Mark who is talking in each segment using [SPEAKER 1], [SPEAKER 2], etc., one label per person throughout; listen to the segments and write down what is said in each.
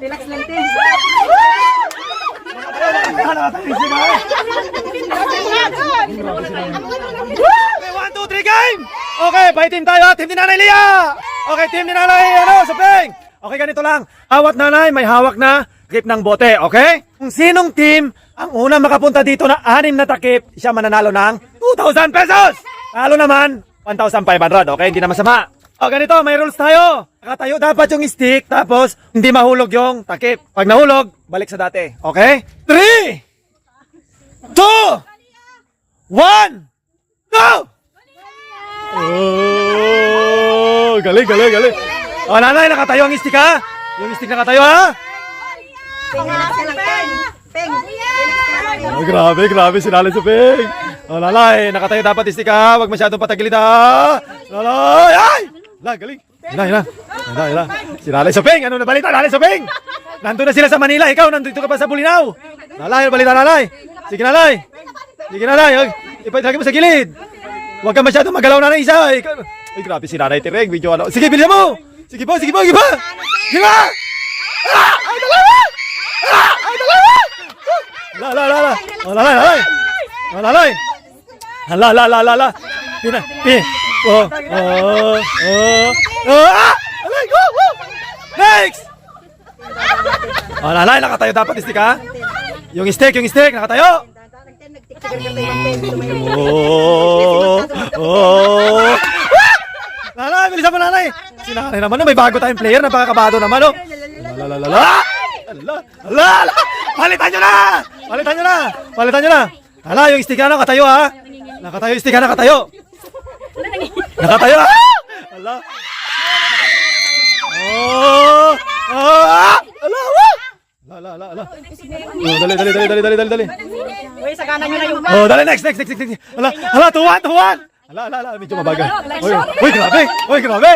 [SPEAKER 1] Relax lang, Tim.
[SPEAKER 2] Okay, 1, 2, 3, game! Okay, by team tayo. Team ni Nanay Lia! Okay, team ni Nanay, Suping! Okay, ganito lang. Hawat nanay, may hawak na takip ng bote, okay? Kung sinong team ang una makapunta dito na 6 na takip, siya mananalo ng 2,000 pesos! Talo naman, 1,500, okay? Hindi na masama. O, ganito, may rules tayo. Nakatayo dapat yung stick, tapos hindi mahulog yung takip. Pag nahulog, balik sa dati, okay? 3, 2, 1, go! Oh, galing. O, nanay, nakatayo ang stick, ha? Yung stick nakatayo, ha? Oh, grabe, sinali sa Ping. O, lalay, nakatayo dapat stick, ha? Huwag masyadong patagilid, ha? Lalay, ay! Lalay, galing. Yan. Sinali sa Ping. Ano na balita, lalay sa Ping? Nandun na sila sa Manila, ikaw, nandito ka pa sa Bulinaw. Lalay, balita, lalay. Sige, lalay. Ipatagin mo sa gilid. Huwag ka masyadong magalaw na isa. Ay, grabe si Nanay Tireng. Video ano. Sige, bilisan mo. Sige po. Sige ba? Ay, dalawa! Ay, dalawa! Lalay. Alay, go! Next! Lalay, nakatayo dapat stick, ha? Yung stick, nakatayo. Nanay, bilisan mo, nanay. Si nanay naman, may bago tayong player, napakakabado naman, oh. Palitan nyo na. Hala, yung stick na nakatayo, ha. Nakatayo, ha. Hala. Ala. Dali.
[SPEAKER 1] Uy, sagana nyo na yung
[SPEAKER 2] Oh, dali, next. Hala, tuwan. Hala, medyo mabagal. Uy, grabe.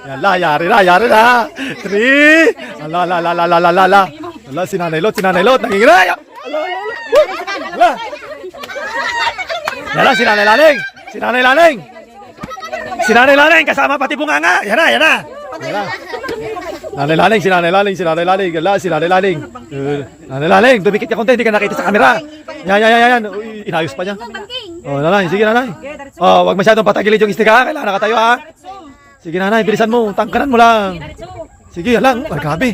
[SPEAKER 2] Yala, yari na. 3. Ala. Hala, si Nanay Lot, nangingiray. Hala. Yala, si Nanay Laning, kasama pati bunganga. Yan na. Nanay Laning. Yala, si Nanay Laning. Nanay Laning, dumikit ka konti, hindi ka nakita sa camera. Yan. Uy, inayos pa niya. Oh, nanay, sige nanay. Oh, wag masyadong patagilid yung stick, ha. Kailangan nakatayo, ha. Sige nanay, bilisan mo, tangkaran mo lang. Sige, lang, grabe.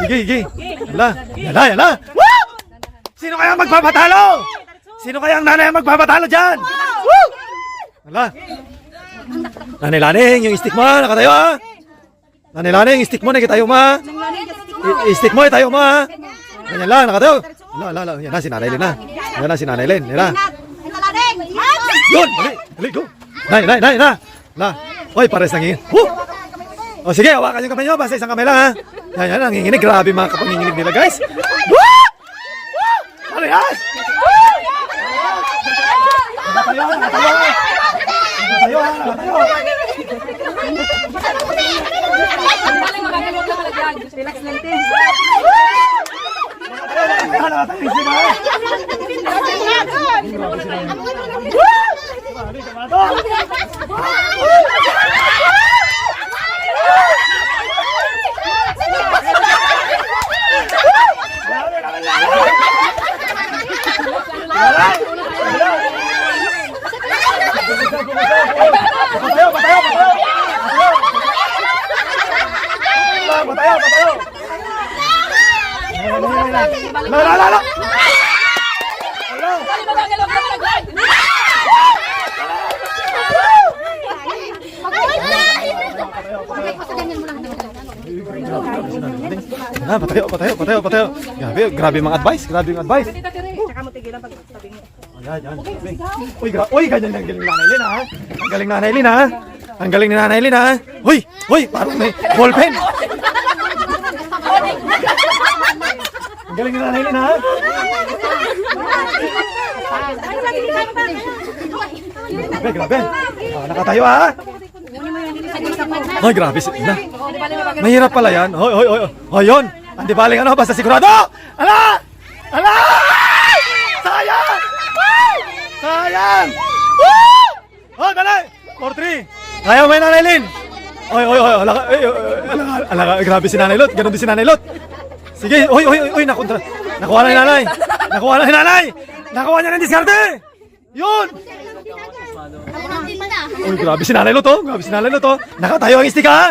[SPEAKER 2] Sige. Yala. Woo! Sino kaya magpapatalo? Sino kaya ang nanay ang magpapatalo diyan? Woo! Yala. Nanay Laning, yung stick mo, nakatayo, ha. Nanay Laning, stick mo, nakitayo mo, ha. Stick mo, itayo mo, ha. Ganyan lang, nakatayo. Ala. Yan na si Nanay Len, ha. Yan na si Nanay Len, yan na. Yun, dali, go. Nay. Oy, pares nanginginig. O sige, hawakan yung kamay nyo, basta isang kamay lang, ha. Yan, nanginginig. Grabe mga kapanginginig nila, guys. Woo! Parehas! Nakatayo.
[SPEAKER 1] relax lang, Tim.
[SPEAKER 2] Lala. Patayo. Grabe mga advice.
[SPEAKER 1] Tsaka mo tigilan pag sabi mo.
[SPEAKER 2] Yan. Uy, ganyan ang galing Nanay Len, ha. Ang galing Nanay Len, ha. Ang galing ni Nanay Len, ha. Uy, parang may ballpen. Ang galing ni Nanay Len, ha. Grabe. Nakatayo, ha. Ay, grabe. Mahirap pala yan. Hoy, yun. Hindi baling ano, basta sigurado. Ala! Sayang! Woo! Oh, dali! 4-3. Kaya mo yun, Nanay Len. Oy, oy, oy, alaka, alaka, grabe si Nanay Lot, ganun din si Nanay Lot. Sige, oy, nakuha na ni Nanay. Nakuha na ni Nanay. Nakuha niya ng diskarte. Yun. Oy, grabe si Nanay Lot, oh. Grabe si Nanay Lot, oh. Nakatayo ang stick, ha?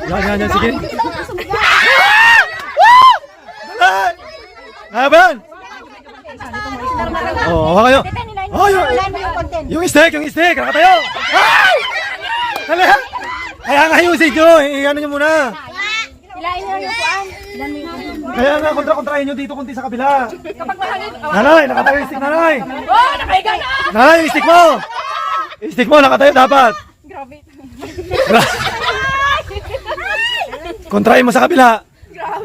[SPEAKER 2] Yan, sige. Nanay! Kaya ba yan? Oh, kayo. Oh, yung stick, nakatayo. Ay! Dali, ha? Kaya nga yung usage nyo, ano nyo muna. Kaya nga, kontrahin nyo dito kunti sa kabila. Nanay, nakatayo yung stick, nanay.
[SPEAKER 1] Oh, nakahiga na!
[SPEAKER 2] Nanay, yung stick mo. Yung stick mo, nakatayo dapat.
[SPEAKER 1] Grabe.
[SPEAKER 2] Kontrahin mo sa kabila.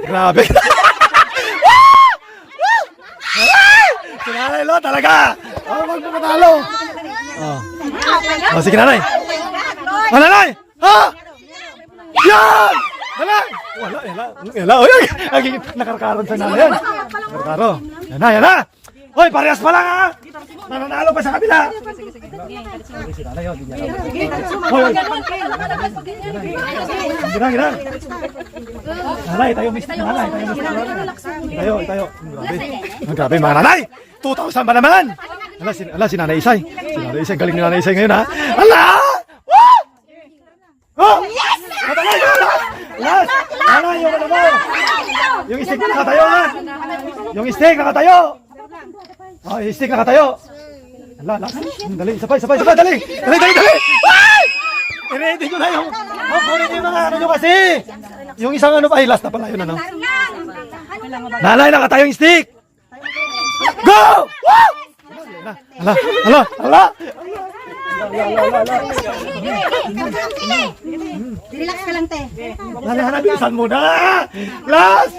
[SPEAKER 2] Grabe. Si Nanay Lo talaga. Oh, magpapatalo. Oh, sige nanay. Oh, nanay! Ha? Yan! Nanay! Wala. Oy, nakarkaron sa nanay yan. Nakarkaro. Yan na. Hoy, parehas pa lang, ha? Nananalo pa sa kabila. Si nanay, oh. Hoy. Gina. Nanay, tayo mistik. Tayo. Grabe, mga nanay. 2,000 ba naman? Si Nanay Isay. Si Nanay Isay, galing ni Nanay Isay ngayon, ha? Ala! Woo! Oh! Yes! Last! Nanay, yung ano mo? Yung stick na nakatayo, ha? Yung stick nakatayo! Oh, yung stick nakatayo! Ala, last! Dali, sabay, dali! Ay! I-ready ko na yung... Kunin yung mga ano nyo kasi! Yung isang ano pa, ay last na pala yun, ano? Nanay, nakatayo yung stick! Go! Woo! Ala!
[SPEAKER 3] Relax ka lang, te.
[SPEAKER 2] Nanay, bilisan mo na! Last!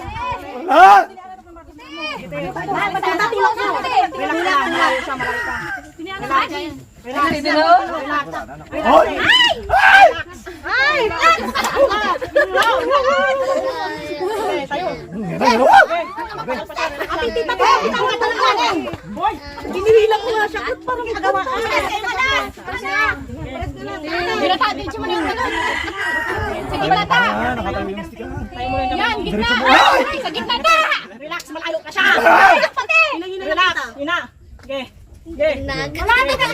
[SPEAKER 2] Wala! Hoy! Ay!
[SPEAKER 3] Hinihilang ko nga siya. Parang magawa ka.
[SPEAKER 4] Sige, balata.
[SPEAKER 2] Nakatayo yung stick, ha?
[SPEAKER 4] Yan, gitna. Sa gitna ta.
[SPEAKER 1] Relax, malayo ka siya.
[SPEAKER 4] Relax, pati.
[SPEAKER 1] Relax, ina. Okay.
[SPEAKER 4] Wala na ka.